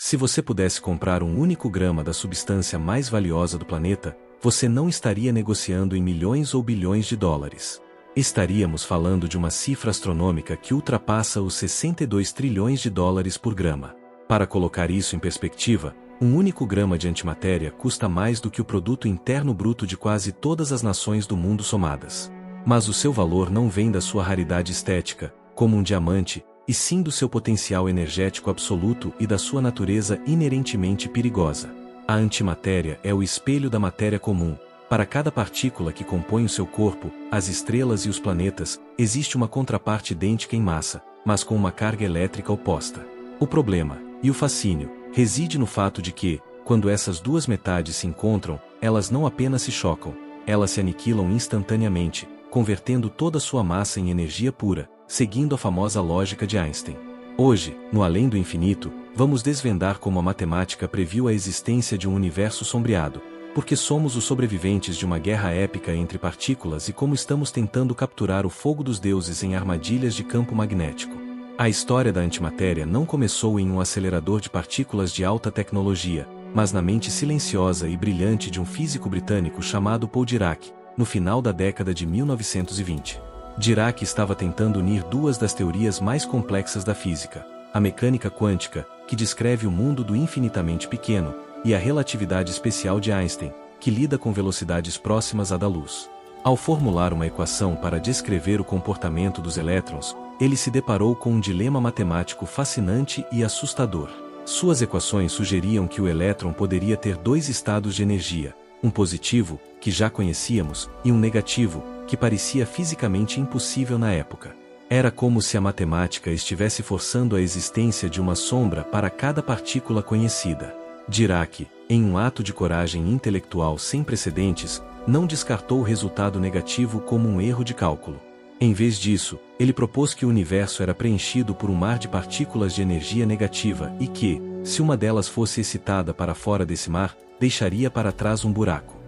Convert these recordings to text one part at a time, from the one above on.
Se você pudesse comprar um único grama da substância mais valiosa do planeta, você não estaria negociando em milhões ou bilhões de dólares. Estaríamos falando de uma cifra astronômica que ultrapassa os 62 trilhões de dólares por grama. Para colocar isso em perspectiva, um único grama de antimatéria custa mais do que o produto interno bruto de quase todas as nações do mundo somadas. Mas o seu valor não vem da sua raridade estética, como um diamante, e sim do seu potencial energético absoluto e da sua natureza inerentemente perigosa. A antimatéria é o espelho da matéria comum. Para cada partícula que compõe o seu corpo, as estrelas e os planetas, existe uma contraparte idêntica em massa, mas com uma carga elétrica oposta. O problema, e o fascínio, reside no fato de que, quando essas duas metades se encontram, elas não apenas se chocam, elas se aniquilam instantaneamente, convertendo toda sua massa em energia pura, seguindo a famosa lógica de Einstein. Hoje, no Além do Infinito, vamos desvendar como a matemática previu a existência de um universo sombreado, porque somos os sobreviventes de uma guerra épica entre partículas e como estamos tentando capturar o fogo dos deuses em armadilhas de campo magnético. A história da antimatéria não começou em um acelerador de partículas de alta tecnologia, mas na mente silenciosa e brilhante de um físico britânico chamado Paul Dirac, no final da década de 1920. Dirac estava tentando unir duas das teorias mais complexas da física, a mecânica quântica, que descreve o mundo do infinitamente pequeno, e a relatividade especial de Einstein, que lida com velocidades próximas à da luz. Ao formular uma equação para descrever o comportamento dos elétrons, ele se deparou com um dilema matemático fascinante e assustador. Suas equações sugeriam que o elétron poderia ter dois estados de energia, um positivo, que já conhecíamos, e um negativo, que parecia fisicamente impossível na época. Era como se a matemática estivesse forçando a existência de uma sombra para cada partícula conhecida. Dirac, em um ato de coragem intelectual sem precedentes, não descartou o resultado negativo como um erro de cálculo. Em vez disso, ele propôs que o universo era preenchido por um mar de partículas de energia negativa e que, se uma delas fosse excitada para fora desse mar, deixaria para trás um buraco.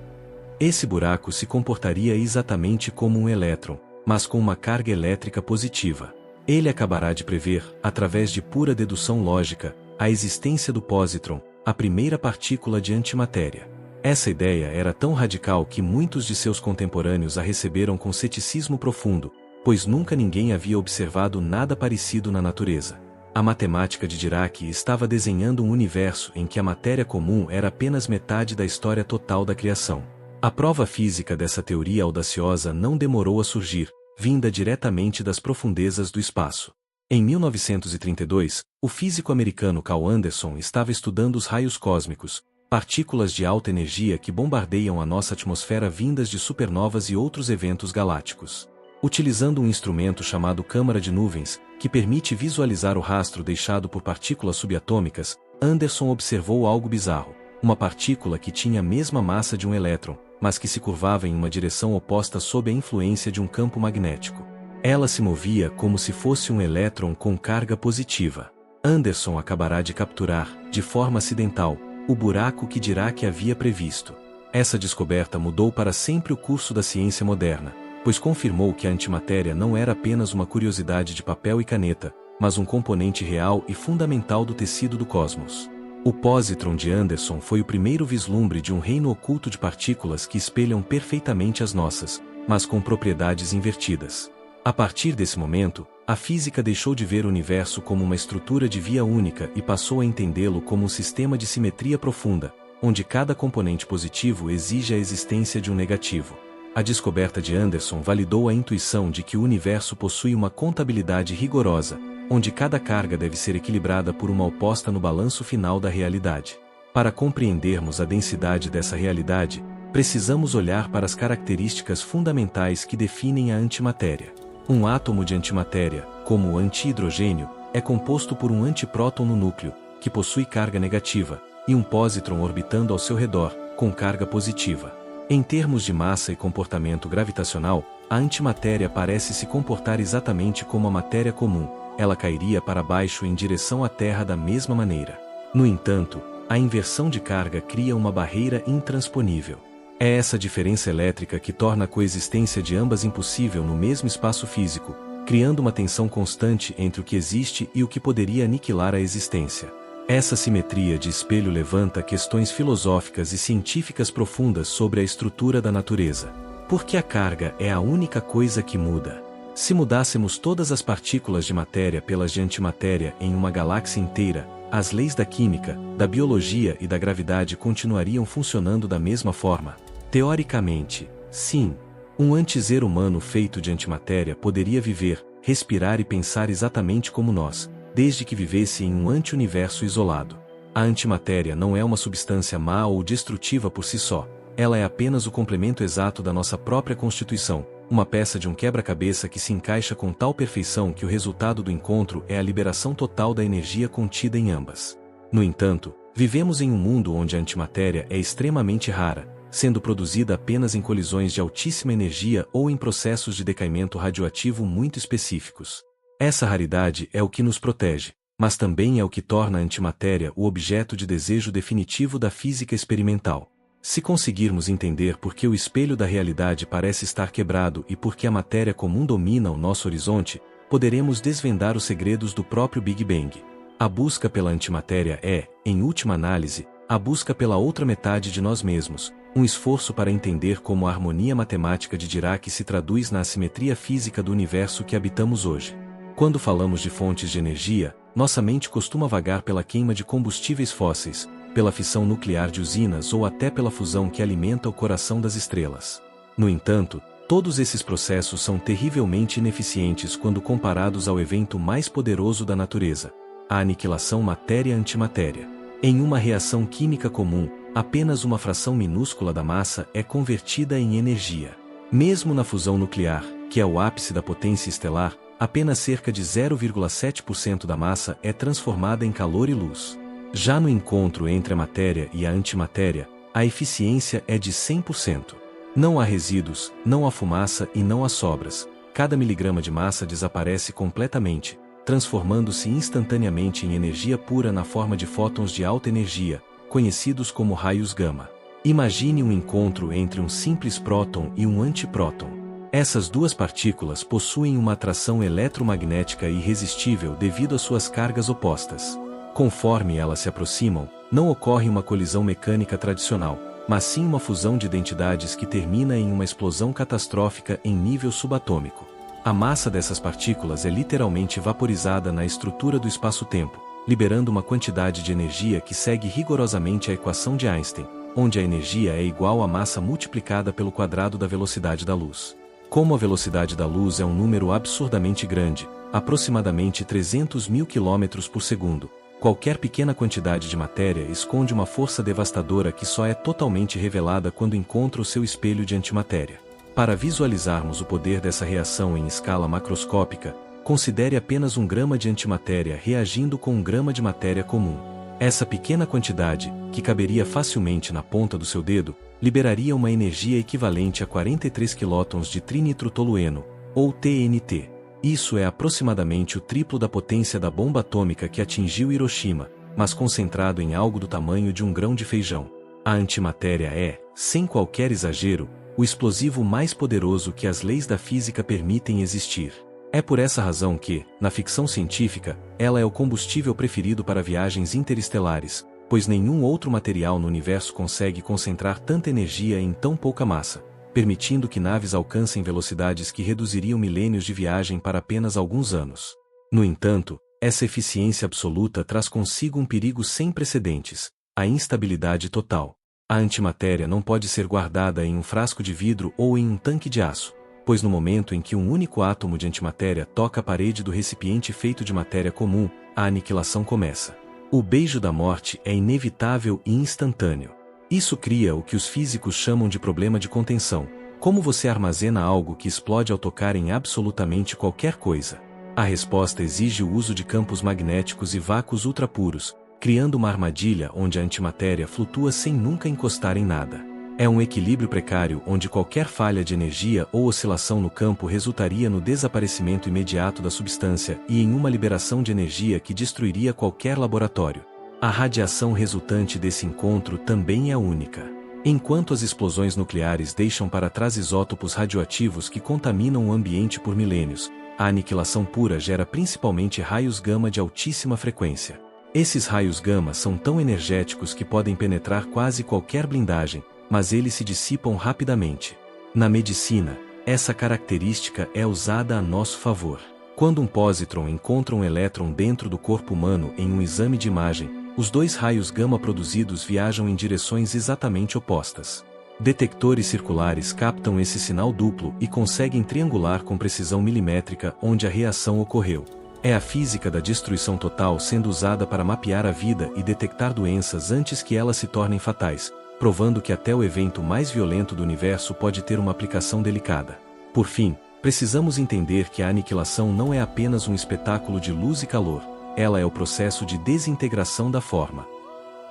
Esse buraco se comportaria exatamente como um elétron, mas com uma carga elétrica positiva. Ele acabará de prever, através de pura dedução lógica, a existência do pósitron, a primeira partícula de antimatéria. Essa ideia era tão radical que muitos de seus contemporâneos a receberam com ceticismo profundo, pois nunca ninguém havia observado nada parecido na natureza. A matemática de Dirac estava desenhando um universo em que a matéria comum era apenas metade da história total da criação. A prova física dessa teoria audaciosa não demorou a surgir, vinda diretamente das profundezas do espaço. Em 1932, o físico americano Carl Anderson estava estudando os raios cósmicos, partículas de alta energia que bombardeiam a nossa atmosfera vindas de supernovas e outros eventos galácticos. Utilizando um instrumento chamado câmara de nuvens, que permite visualizar o rastro deixado por partículas subatômicas, Anderson observou algo bizarro. Uma partícula que tinha a mesma massa de um elétron, mas que se curvava em uma direção oposta sob a influência de um campo magnético. Ela se movia como se fosse um elétron com carga positiva. Anderson acabará de capturar, de forma acidental, o buraco que Dirac havia previsto. Essa descoberta mudou para sempre o curso da ciência moderna, pois confirmou que a antimatéria não era apenas uma curiosidade de papel e caneta, mas um componente real e fundamental do tecido do cosmos. O pósitron de Anderson foi o primeiro vislumbre de um reino oculto de partículas que espelham perfeitamente as nossas, mas com propriedades invertidas. A partir desse momento, a física deixou de ver o universo como uma estrutura de via única e passou a entendê-lo como um sistema de simetria profunda, onde cada componente positivo exige a existência de um negativo. A descoberta de Anderson validou a intuição de que o universo possui uma contabilidade rigorosa, onde cada carga deve ser equilibrada por uma oposta no balanço final da realidade. Para compreendermos a densidade dessa realidade, precisamos olhar para as características fundamentais que definem a antimatéria. Um átomo de antimatéria, como o antihidrogênio, é composto por um antipróton no núcleo, que possui carga negativa, e um pósitron orbitando ao seu redor, com carga positiva. Em termos de massa e comportamento gravitacional, a antimatéria parece se comportar exatamente como a matéria comum, ela cairia para baixo em direção à Terra da mesma maneira. No entanto, a inversão de carga cria uma barreira intransponível. É essa diferença elétrica que torna a coexistência de ambas impossível no mesmo espaço físico, criando uma tensão constante entre o que existe e o que poderia aniquilar a existência. Essa simetria de espelho levanta questões filosóficas e científicas profundas sobre a estrutura da natureza. Por que a carga é a única coisa que muda? Se mudássemos todas as partículas de matéria pelas de antimatéria em uma galáxia inteira, as leis da química, da biologia e da gravidade continuariam funcionando da mesma forma? Teoricamente, sim. Um anti-ser humano feito de antimatéria poderia viver, respirar e pensar exatamente como nós, desde que vivesse em um anti-universo isolado. A antimatéria não é uma substância má ou destrutiva por si só, ela é apenas o complemento exato da nossa própria constituição, uma peça de um quebra-cabeça que se encaixa com tal perfeição que o resultado do encontro é a liberação total da energia contida em ambas. No entanto, vivemos em um mundo onde a antimatéria é extremamente rara, sendo produzida apenas em colisões de altíssima energia ou em processos de decaimento radioativo muito específicos. Essa raridade é o que nos protege, mas também é o que torna a antimatéria o objeto de desejo definitivo da física experimental. Se conseguirmos entender por que o espelho da realidade parece estar quebrado e por que a matéria comum domina o nosso horizonte, poderemos desvendar os segredos do próprio Big Bang. A busca pela antimatéria é, em última análise, a busca pela outra metade de nós mesmos, um esforço para entender como a harmonia matemática de Dirac se traduz na assimetria física do universo que habitamos hoje. Quando falamos de fontes de energia, nossa mente costuma vagar pela queima de combustíveis fósseis, pela fissão nuclear de usinas ou até pela fusão que alimenta o coração das estrelas. No entanto, todos esses processos são terrivelmente ineficientes quando comparados ao evento mais poderoso da natureza, a aniquilação matéria-antimatéria. Em uma reação química comum, apenas uma fração minúscula da massa é convertida em energia. Mesmo na fusão nuclear, que é o ápice da potência estelar, apenas cerca de 0,7% da massa é transformada em calor e luz. Já no encontro entre a matéria e a antimatéria, a eficiência é de 100%. Não há resíduos, não há fumaça e não há sobras. Cada miligrama de massa desaparece completamente, transformando-se instantaneamente em energia pura na forma de fótons de alta energia, conhecidos como raios gama. Imagine um encontro entre um simples próton e um antipróton. Essas duas partículas possuem uma atração eletromagnética irresistível devido às suas cargas opostas. Conforme elas se aproximam, não ocorre uma colisão mecânica tradicional, mas sim uma fusão de identidades que termina em uma explosão catastrófica em nível subatômico. A massa dessas partículas é literalmente vaporizada na estrutura do espaço-tempo, liberando uma quantidade de energia que segue rigorosamente a equação de Einstein, onde a energia é igual à massa multiplicada pelo quadrado da velocidade da luz. Como a velocidade da luz é um número absurdamente grande, aproximadamente 300 mil km por segundo, qualquer pequena quantidade de matéria esconde uma força devastadora que só é totalmente revelada quando encontra o seu espelho de antimatéria. Para visualizarmos o poder dessa reação em escala macroscópica, considere apenas um grama de antimatéria reagindo com um grama de matéria comum. Essa pequena quantidade, que caberia facilmente na ponta do seu dedo, liberaria uma energia equivalente a 43 quilotons de trinitrotolueno, ou TNT. Isso é aproximadamente o triplo da potência da bomba atômica que atingiu Hiroshima, mas concentrado em algo do tamanho de um grão de feijão. A antimatéria é, sem qualquer exagero, o explosivo mais poderoso que as leis da física permitem existir. É por essa razão que, na ficção científica, ela é o combustível preferido para viagens interestelares, pois nenhum outro material no universo consegue concentrar tanta energia em tão pouca massa, permitindo que naves alcancem velocidades que reduziriam milênios de viagem para apenas alguns anos. No entanto, essa eficiência absoluta traz consigo um perigo sem precedentes, a instabilidade total. A antimatéria não pode ser guardada em um frasco de vidro ou em um tanque de aço, pois no momento em que um único átomo de antimatéria toca a parede do recipiente feito de matéria comum, a aniquilação começa. O beijo da morte é inevitável e instantâneo. Isso cria o que os físicos chamam de problema de contenção. Como você armazena algo que explode ao tocar em absolutamente qualquer coisa? A resposta exige o uso de campos magnéticos e vácuos ultrapuros, criando uma armadilha onde a antimatéria flutua sem nunca encostar em nada. É um equilíbrio precário onde qualquer falha de energia ou oscilação no campo resultaria no desaparecimento imediato da substância e em uma liberação de energia que destruiria qualquer laboratório. A radiação resultante desse encontro também é única. Enquanto as explosões nucleares deixam para trás isótopos radioativos que contaminam o ambiente por milênios, a aniquilação pura gera principalmente raios gama de altíssima frequência. Esses raios gama são tão energéticos que podem penetrar quase qualquer blindagem, mas eles se dissipam rapidamente. Na medicina, essa característica é usada a nosso favor. Quando um pósitron encontra um elétron dentro do corpo humano em um exame de imagem, os dois raios gama produzidos viajam em direções exatamente opostas. Detectores circulares captam esse sinal duplo e conseguem triangular com precisão milimétrica onde a reação ocorreu. É a física da destruição total sendo usada para mapear a vida e detectar doenças antes que elas se tornem fatais, provando que até o evento mais violento do universo pode ter uma aplicação delicada. Por fim, precisamos entender que a aniquilação não é apenas um espetáculo de luz e calor, ela é o processo de desintegração da forma.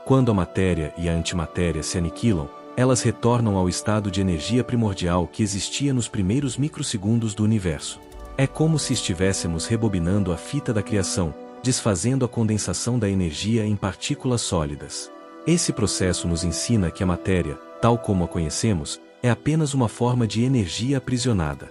Quando a matéria e a antimatéria se aniquilam, elas retornam ao estado de energia primordial que existia nos primeiros microsegundos do universo. É como se estivéssemos rebobinando a fita da criação, desfazendo a condensação da energia em partículas sólidas. Esse processo nos ensina que a matéria, tal como a conhecemos, é apenas uma forma de energia aprisionada.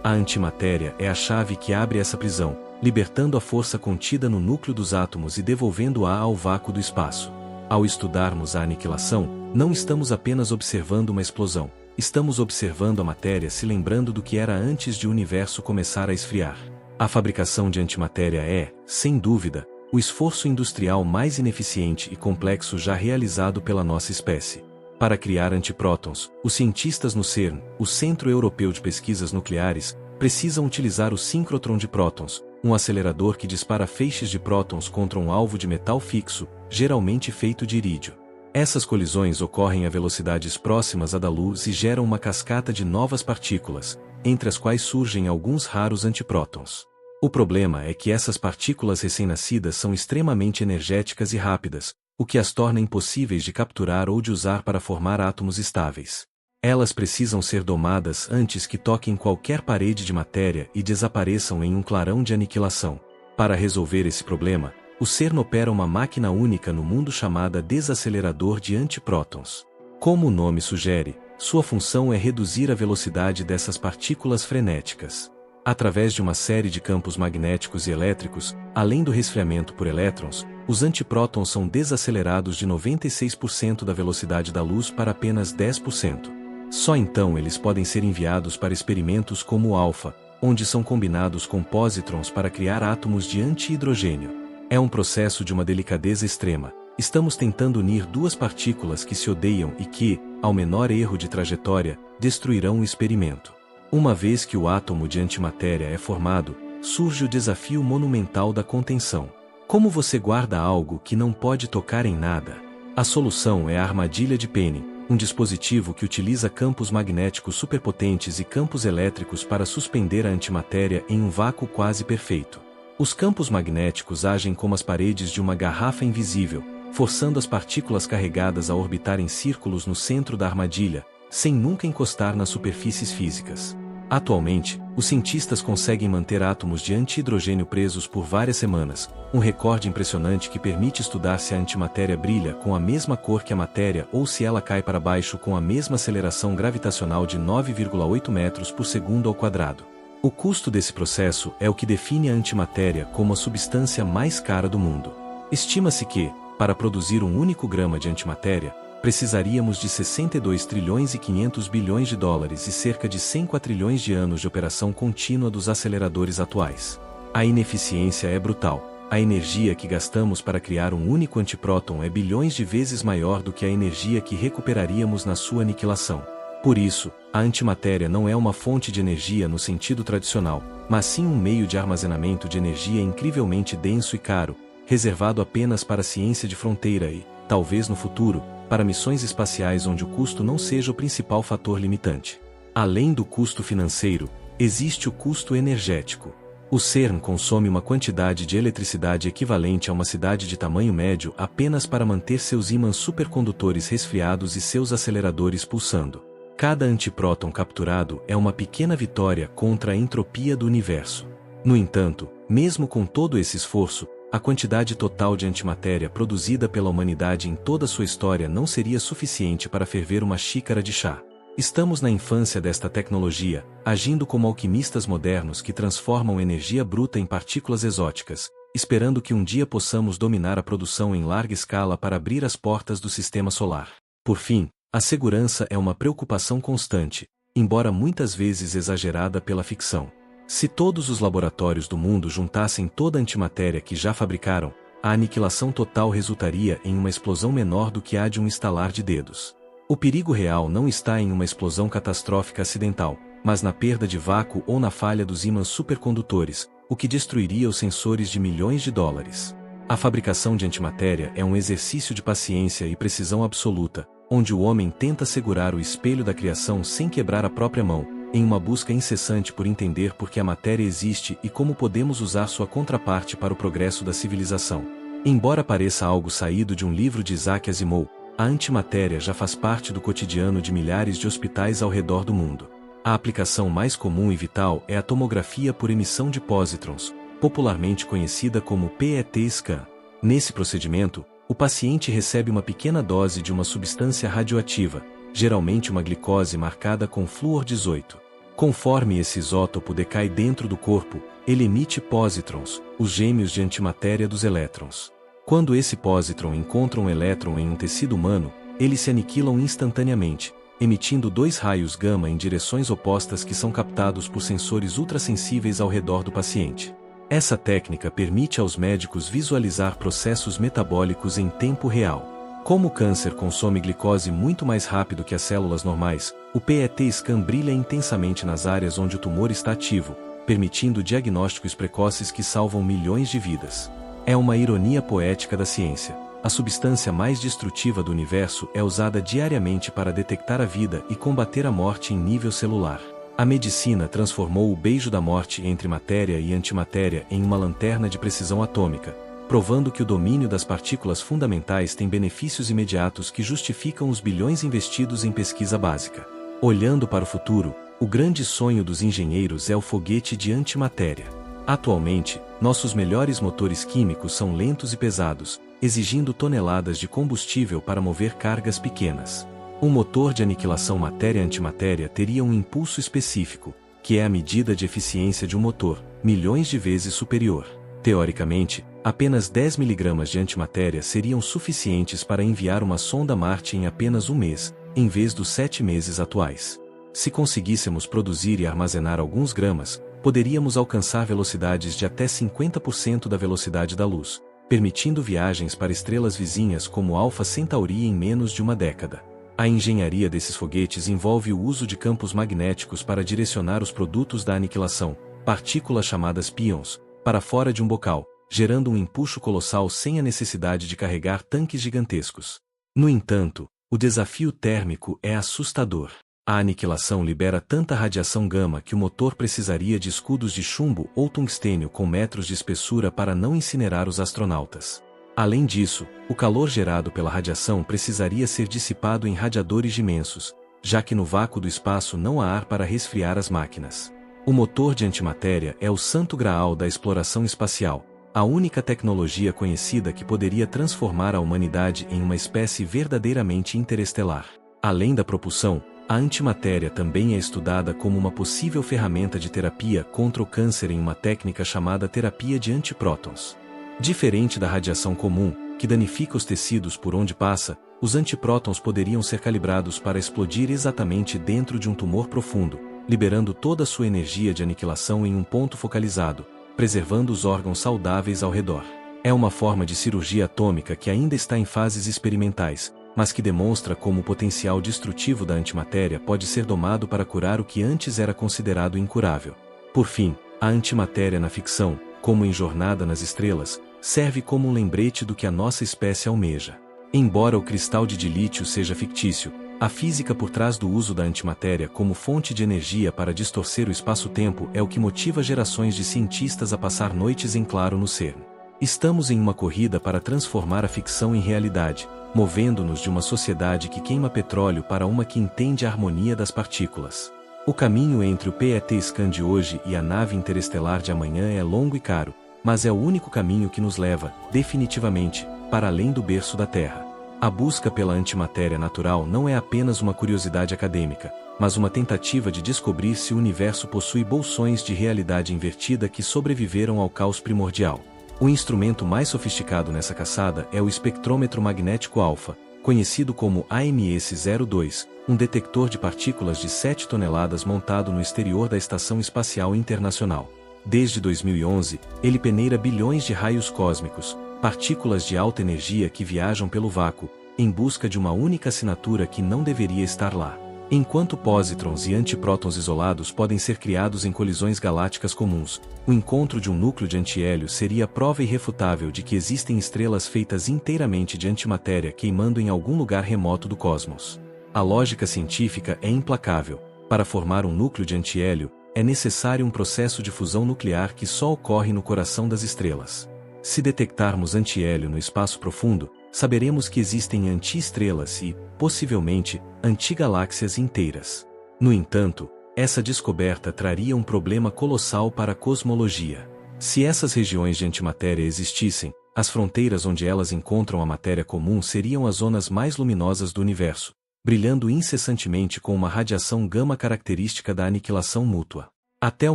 A antimatéria é a chave que abre essa prisão, libertando a força contida no núcleo dos átomos e devolvendo-a ao vácuo do espaço. Ao estudarmos a aniquilação, não estamos apenas observando uma explosão, estamos observando a matéria se lembrando do que era antes de o universo começar a esfriar. A fabricação de antimatéria é, sem dúvida, o esforço industrial mais ineficiente e complexo já realizado pela nossa espécie. Para criar antiprótons, os cientistas no CERN, o Centro Europeu de Pesquisas Nucleares, precisam utilizar o síncrotron de prótons, um acelerador que dispara feixes de prótons contra um alvo de metal fixo, geralmente feito de irídio. Essas colisões ocorrem a velocidades próximas à da luz e geram uma cascata de novas partículas, entre as quais surgem alguns raros antiprótons. O problema é que essas partículas recém-nascidas são extremamente energéticas e rápidas, o que as torna impossíveis de capturar ou de usar para formar átomos estáveis. Elas precisam ser domadas antes que toquem qualquer parede de matéria e desapareçam em um clarão de aniquilação. Para resolver esse problema, o CERN opera uma máquina única no mundo chamada desacelerador de antiprótons. Como o nome sugere, sua função é reduzir a velocidade dessas partículas frenéticas. Através de uma série de campos magnéticos e elétricos, além do resfriamento por elétrons, os antiprótons são desacelerados de 96% da velocidade da luz para apenas 10%. Só então eles podem ser enviados para experimentos como o alfa, onde são combinados com pósitrons para criar átomos de anti-hidrogênio. É um processo de uma delicadeza extrema. Estamos tentando unir duas partículas que se odeiam e que, ao menor erro de trajetória, destruirão o experimento. Uma vez que o átomo de antimatéria é formado, surge o desafio monumental da contenção. Como você guarda algo que não pode tocar em nada? A solução é a armadilha de Penning, um dispositivo que utiliza campos magnéticos superpotentes e campos elétricos para suspender a antimatéria em um vácuo quase perfeito. Os campos magnéticos agem como as paredes de uma garrafa invisível, forçando as partículas carregadas a orbitar em círculos no centro da armadilha, sem nunca encostar nas superfícies físicas. Atualmente, os cientistas conseguem manter átomos de anti-hidrogênio presos por várias semanas, um recorde impressionante que permite estudar se a antimatéria brilha com a mesma cor que a matéria ou se ela cai para baixo com a mesma aceleração gravitacional de 9,8 metros por segundo ao quadrado. O custo desse processo é o que define a antimatéria como a substância mais cara do mundo. Estima-se que, para produzir um único grama de antimatéria, precisaríamos de 62 trilhões e 500 bilhões de dólares e cerca de 100 quatrilhões de anos de operação contínua dos aceleradores atuais. A ineficiência é brutal. A energia que gastamos para criar um único antipróton é bilhões de vezes maior do que a energia que recuperaríamos na sua aniquilação. Por isso, a antimatéria não é uma fonte de energia no sentido tradicional, mas sim um meio de armazenamento de energia incrivelmente denso e caro, reservado apenas para a ciência de fronteira e, talvez no futuro, para missões espaciais onde o custo não seja o principal fator limitante. Além do custo financeiro, existe o custo energético. O CERN consome uma quantidade de eletricidade equivalente a uma cidade de tamanho médio apenas para manter seus ímãs supercondutores resfriados e seus aceleradores pulsando. Cada antipróton capturado é uma pequena vitória contra a entropia do universo. No entanto, mesmo com todo esse esforço, a quantidade total de antimatéria produzida pela humanidade em toda sua história não seria suficiente para ferver uma xícara de chá. Estamos na infância desta tecnologia, agindo como alquimistas modernos que transformam energia bruta em partículas exóticas, esperando que um dia possamos dominar a produção em larga escala para abrir as portas do sistema solar. Por fim, a segurança é uma preocupação constante, embora muitas vezes exagerada pela ficção. Se todos os laboratórios do mundo juntassem toda a antimatéria que já fabricaram, a aniquilação total resultaria em uma explosão menor do que a de um estalar de dedos. O perigo real não está em uma explosão catastrófica acidental, mas na perda de vácuo ou na falha dos ímãs supercondutores, o que destruiria os sensores de milhões de dólares. A fabricação de antimatéria é um exercício de paciência e precisão absoluta, onde o homem tenta segurar o espelho da criação sem quebrar a própria mão, em uma busca incessante por entender por que a matéria existe e como podemos usar sua contraparte para o progresso da civilização. Embora pareça algo saído de um livro de Isaac Asimov, a antimatéria já faz parte do cotidiano de milhares de hospitais ao redor do mundo. A aplicação mais comum e vital é a tomografia por emissão de pósitrons, popularmente conhecida como PET scan. Nesse procedimento, o paciente recebe uma pequena dose de uma substância radioativa, geralmente uma glicose marcada com flúor 18. Conforme esse isótopo decai dentro do corpo, ele emite pósitrons, os gêmeos de antimatéria dos elétrons. Quando esse pósitron encontra um elétron em um tecido humano, eles se aniquilam instantaneamente, emitindo 2 raios gama em direções opostas que são captados por sensores ultrassensíveis ao redor do paciente. Essa técnica permite aos médicos visualizar processos metabólicos em tempo real. Como o câncer consome glicose muito mais rápido que as células normais, o PET scan brilha intensamente nas áreas onde o tumor está ativo, permitindo diagnósticos precoces que salvam milhões de vidas. É uma ironia poética da ciência. A substância mais destrutiva do universo é usada diariamente para detectar a vida e combater a morte em nível celular. A medicina transformou o beijo da morte entre matéria e antimatéria em uma lanterna de precisão atômica, provando que o domínio das partículas fundamentais tem benefícios imediatos que justificam os bilhões investidos em pesquisa básica. Olhando para o futuro, o grande sonho dos engenheiros é o foguete de antimatéria. Atualmente, nossos melhores motores químicos são lentos e pesados, exigindo toneladas de combustível para mover cargas pequenas. Um motor de aniquilação matéria-antimatéria teria um impulso específico, que é a medida de eficiência de um motor, milhões de vezes superior. Teoricamente, apenas 10 mg de antimatéria seriam suficientes para enviar uma sonda a Marte em apenas um mês, em vez dos 7 meses atuais. Se conseguíssemos produzir e armazenar alguns gramas, poderíamos alcançar velocidades de até 50% da velocidade da luz, permitindo viagens para estrelas vizinhas como Alpha Centauri em menos de uma década. A engenharia desses foguetes envolve o uso de campos magnéticos para direcionar os produtos da aniquilação, partículas chamadas pions, para fora de um bocal, gerando um empuxo colossal sem a necessidade de carregar tanques gigantescos. No entanto, o desafio térmico é assustador. A aniquilação libera tanta radiação gama que o motor precisaria de escudos de chumbo ou tungstênio com metros de espessura para não incinerar os astronautas. Além disso, o calor gerado pela radiação precisaria ser dissipado em radiadores imensos, já que no vácuo do espaço não há ar para resfriar as máquinas. O motor de antimatéria é o santo graal da exploração espacial, a única tecnologia conhecida que poderia transformar a humanidade em uma espécie verdadeiramente interestelar. Além da propulsão, a antimatéria também é estudada como uma possível ferramenta de terapia contra o câncer em uma técnica chamada terapia de antiprótons. Diferente da radiação comum, que danifica os tecidos por onde passa, os antiprótons poderiam ser calibrados para explodir exatamente dentro de um tumor profundo, liberando toda a sua energia de aniquilação em um ponto focalizado, preservando os órgãos saudáveis ao redor. É uma forma de cirurgia atômica que ainda está em fases experimentais, mas que demonstra como o potencial destrutivo da antimatéria pode ser domado para curar o que antes era considerado incurável. Por fim, a antimatéria na ficção, como em Jornada nas Estrelas, serve como um lembrete do que a nossa espécie almeja. Embora o cristal de dilítio seja fictício, a física por trás do uso da antimatéria como fonte de energia para distorcer o espaço-tempo é o que motiva gerações de cientistas a passar noites em claro no CERN. Estamos em uma corrida para transformar a ficção em realidade, movendo-nos de uma sociedade que queima petróleo para uma que entende a harmonia das partículas. O caminho entre o PET scan de hoje e a nave interestelar de amanhã é longo e caro, mas é o único caminho que nos leva, definitivamente, para além do berço da Terra. A busca pela antimatéria natural não é apenas uma curiosidade acadêmica, mas uma tentativa de descobrir se o universo possui bolsões de realidade invertida que sobreviveram ao caos primordial. O instrumento mais sofisticado nessa caçada é o espectrômetro magnético alfa, conhecido como AMS-02, um detector de partículas de 7 toneladas montado no exterior da Estação Espacial Internacional. Desde 2011, ele peneira bilhões de raios cósmicos, partículas de alta energia que viajam pelo vácuo, em busca de uma única assinatura que não deveria estar lá. Enquanto pósitrons e antiprótons isolados podem ser criados em colisões galácticas comuns, o encontro de um núcleo de antihélio seria prova irrefutável de que existem estrelas feitas inteiramente de antimatéria queimando em algum lugar remoto do cosmos. A lógica científica é implacável. Para formar um núcleo de antihélio, é necessário um processo de fusão nuclear que só ocorre no coração das estrelas. Se detectarmos antihélio no espaço profundo, saberemos que existem anti-estrelas e, possivelmente, antigaláxias inteiras. No entanto, essa descoberta traria um problema colossal para a cosmologia. Se essas regiões de antimatéria existissem, as fronteiras onde elas encontram a matéria comum seriam as zonas mais luminosas do universo, brilhando incessantemente com uma radiação gama característica da aniquilação mútua. Até o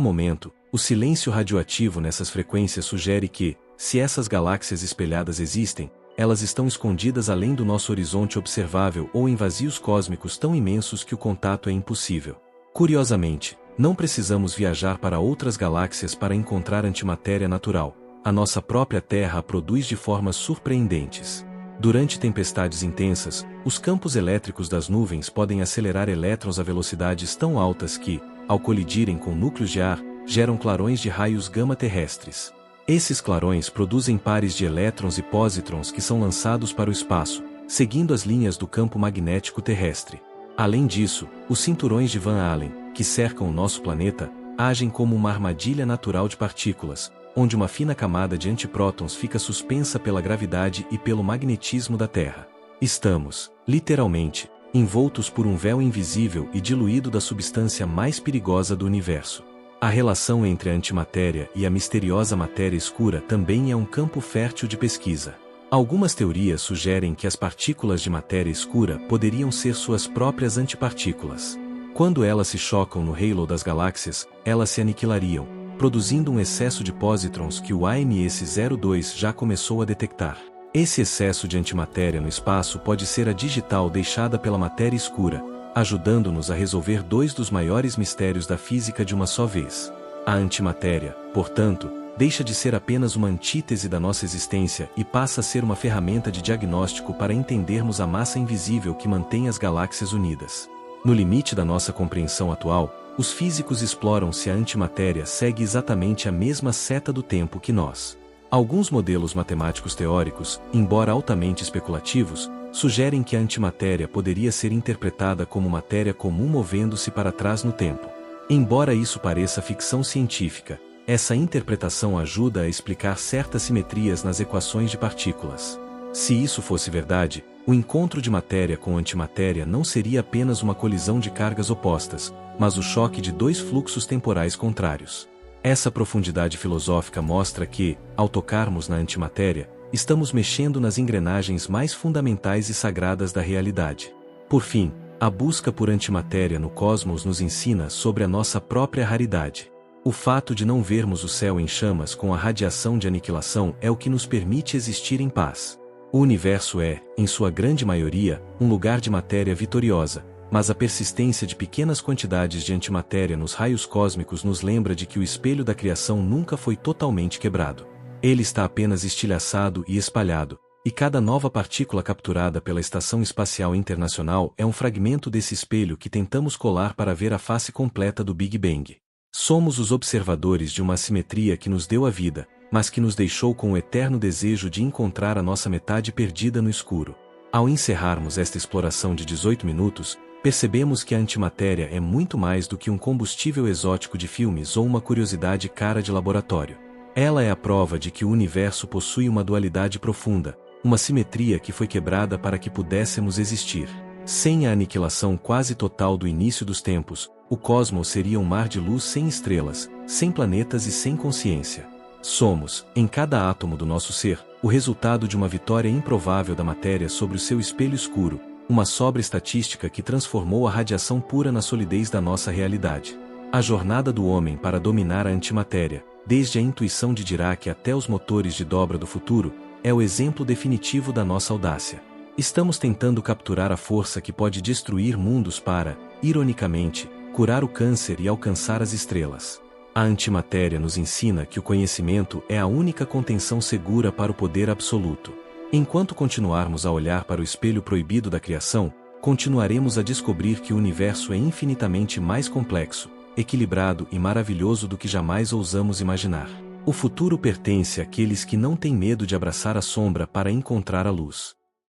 momento, o silêncio radioativo nessas frequências sugere que, se essas galáxias espelhadas existem, elas estão escondidas além do nosso horizonte observável ou em vazios cósmicos tão imensos que o contato é impossível. Curiosamente, não precisamos viajar para outras galáxias para encontrar antimatéria natural. A nossa própria Terra a produz de formas surpreendentes. Durante tempestades intensas, os campos elétricos das nuvens podem acelerar elétrons a velocidades tão altas que, ao colidirem com núcleos de ar, geram clarões de raios gama terrestres. Esses clarões produzem pares de elétrons e pósitrons que são lançados para o espaço, seguindo as linhas do campo magnético terrestre. Além disso, os cinturões de Van Allen, que cercam o nosso planeta, agem como uma armadilha natural de partículas, onde uma fina camada de antiprótons fica suspensa pela gravidade e pelo magnetismo da Terra. Estamos, literalmente, envoltos por um véu invisível e diluído da substância mais perigosa do universo. A relação entre a antimatéria e a misteriosa matéria escura também é um campo fértil de pesquisa. Algumas teorias sugerem que as partículas de matéria escura poderiam ser suas próprias antipartículas. Quando elas se chocam no halo das galáxias, elas se aniquilariam, produzindo um excesso de pósitrons que o AMS-02 já começou a detectar. Esse excesso de antimatéria no espaço pode ser a digital deixada pela matéria escura, ajudando-nos a resolver dois dos maiores mistérios da física de uma só vez. A antimatéria, portanto, deixa de ser apenas uma antítese da nossa existência e passa a ser uma ferramenta de diagnóstico para entendermos a massa invisível que mantém as galáxias unidas. No limite da nossa compreensão atual, os físicos exploram se a antimatéria segue exatamente a mesma seta do tempo que nós. Alguns modelos matemáticos teóricos, embora altamente especulativos, sugerem que a antimatéria poderia ser interpretada como matéria comum movendo-se para trás no tempo. Embora isso pareça ficção científica, essa interpretação ajuda a explicar certas simetrias nas equações de partículas. Se isso fosse verdade, o encontro de matéria com antimatéria não seria apenas uma colisão de cargas opostas, mas o choque de dois fluxos temporais contrários. Essa profundidade filosófica mostra que, ao tocarmos na antimatéria, estamos mexendo nas engrenagens mais fundamentais e sagradas da realidade. Por fim, a busca por antimatéria no cosmos nos ensina sobre a nossa própria raridade. O fato de não vermos o céu em chamas com a radiação de aniquilação é o que nos permite existir em paz. O universo é, em sua grande maioria, um lugar de matéria vitoriosa, mas a persistência de pequenas quantidades de antimatéria nos raios cósmicos nos lembra de que o espelho da criação nunca foi totalmente quebrado. Ele está apenas estilhaçado e espalhado, e cada nova partícula capturada pela Estação Espacial Internacional é um fragmento desse espelho que tentamos colar para ver a face completa do Big Bang. Somos os observadores de uma assimetria que nos deu a vida, mas que nos deixou com o eterno desejo de encontrar a nossa metade perdida no escuro. Ao encerrarmos esta exploração de 18 minutos, percebemos que a antimatéria é muito mais do que um combustível exótico de filmes ou uma curiosidade cara de laboratório. Ela é a prova de que o universo possui uma dualidade profunda, uma simetria que foi quebrada para que pudéssemos existir. Sem a aniquilação quase total do início dos tempos, o cosmos seria um mar de luz sem estrelas, sem planetas e sem consciência. Somos, em cada átomo do nosso ser, o resultado de uma vitória improvável da matéria sobre o seu espelho escuro, uma sobra estatística que transformou a radiação pura na solidez da nossa realidade. A jornada do homem para dominar a antimatéria, desde a intuição de Dirac até os motores de dobra do futuro, é o exemplo definitivo da nossa audácia. Estamos tentando capturar a força que pode destruir mundos para, ironicamente, curar o câncer e alcançar as estrelas. A antimatéria nos ensina que o conhecimento é a única contenção segura para o poder absoluto. Enquanto continuarmos a olhar para o espelho proibido da criação, continuaremos a descobrir que o universo é infinitamente mais complexo, equilibrado e maravilhoso do que jamais ousamos imaginar. O futuro pertence àqueles que não têm medo de abraçar a sombra para encontrar a luz.